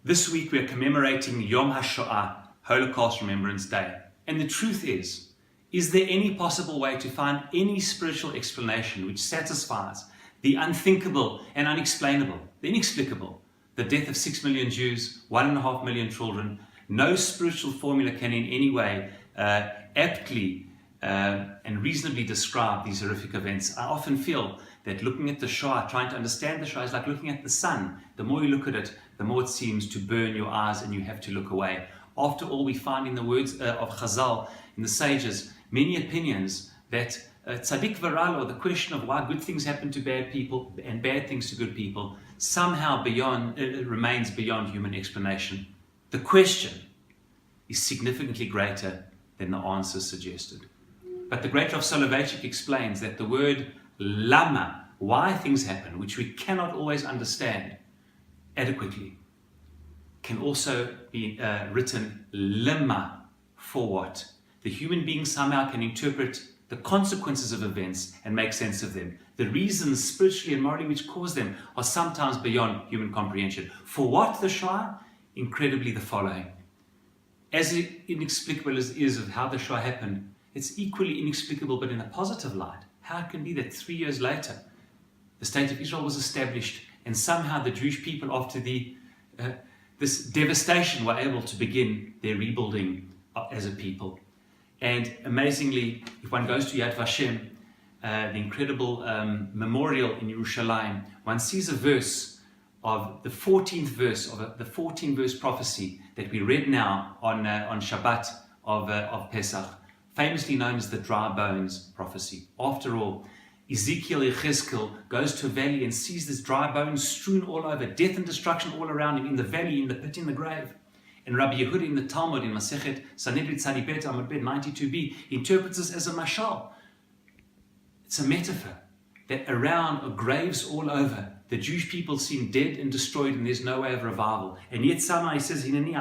This week we are commemorating Yom HaShoah, Holocaust Remembrance Day. And the truth is there any possible way to find any spiritual explanation which satisfies the unthinkable and unexplainable, the inexplicable, the death of 6 million Jews, 1.5 million children? No spiritual formula can in any way aptly and reasonably describe these horrific events. I often feel that looking at the Shoah, trying to understand the Shoah, is like looking at the sun. The more you look at it, the more it seems to burn your eyes and you have to look away. After all, we find in the words of Chazal, in the sages, many opinions that tzaddik v'ra lo, the question of why good things happen to bad people and bad things to good people, somehow remains beyond human explanation. The question is significantly greater than the answer suggested. But the great Rav Soloveitchik explains that the word lama, why things happen, which we cannot always understand adequately, can also be written lema, for what? The human being somehow can interpret the consequences of events and make sense of them. The reasons spiritually and morally which cause them are sometimes beyond human comprehension. For what the Shoah? Incredibly the following. As inexplicable as it is of how the Shoah happened, it's equally inexplicable but in a positive light. How it can be that 3 years later the state of Israel was established and somehow the Jewish people, after this devastation, were able to begin their rebuilding as a people. And amazingly, if one goes to Yad Vashem, the incredible memorial in Yerushalayim, one sees a verse of the 14th verse of the 14-verse prophecy that we read now on Shabbat of Pesach, famously known as the dry bones prophecy. After all, Ezekiel goes to a valley and sees this dry bones strewn all over, death and destruction all around him, in the valley, in the pit, in the grave. And Rabbi Yehuda in the Talmud, in Masechet Sanhedrin Tzadi Bet Amud Bet 92b, interprets this as a mashal. It's a metaphor that around are graves all over. The Jewish people seem dead and destroyed and there's no way of revival. And yet somehow he says, Hineni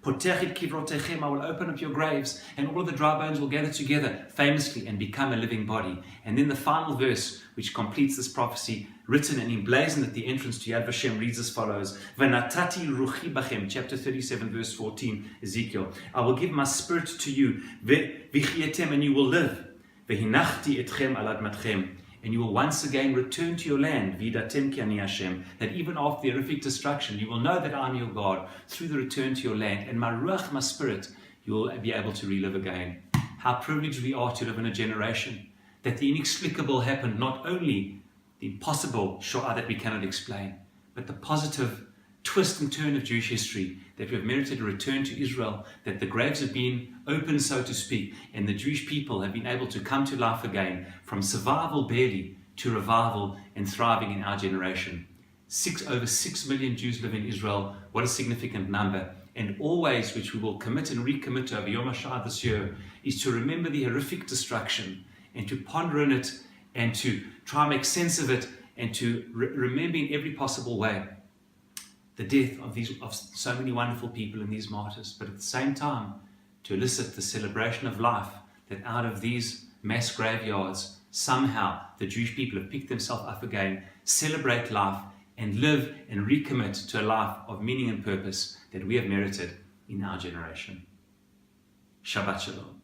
potechet kivrotechem, I will open up your graves and all of the dry bones will gather together famously and become a living body. And then the final verse, which completes this prophecy, written and emblazoned at the entrance to Yad Vashem, reads as follows: V'natati ruchi bachem, chapter 37, verse 14, Ezekiel. I will give my spirit to you, v'chietem, and you will live. V'hinachti etchem al admatchem, and you will once again return to your land, Vidatem ki ani Hashem, that even after the horrific destruction, you will know that I am your God through the return to your land, and my ruach, my spirit, you will be able to relive again. How privileged we are to live in a generation that the inexplicable happened, not only the impossible Shoah that we cannot explain, but the positive twist and turn of Jewish history, that we have merited a return to Israel, that the graves have been opened, so to speak, and the Jewish people have been able to come to life again, from survival barely to revival and thriving in our generation. Over 6 million Jews live in Israel. What a significant number. And always, which we will commit and recommit over Yom HaShoah this year, is to remember the horrific destruction and to ponder on it and to try and make sense of it and to remember in every possible way the death of so many wonderful people and these martyrs, but at the same time to elicit the celebration of life, that out of these mass graveyards somehow the Jewish people have picked themselves up again, celebrate life and live and recommit to a life of meaning and purpose that we have merited in our generation. Shabbat Shalom.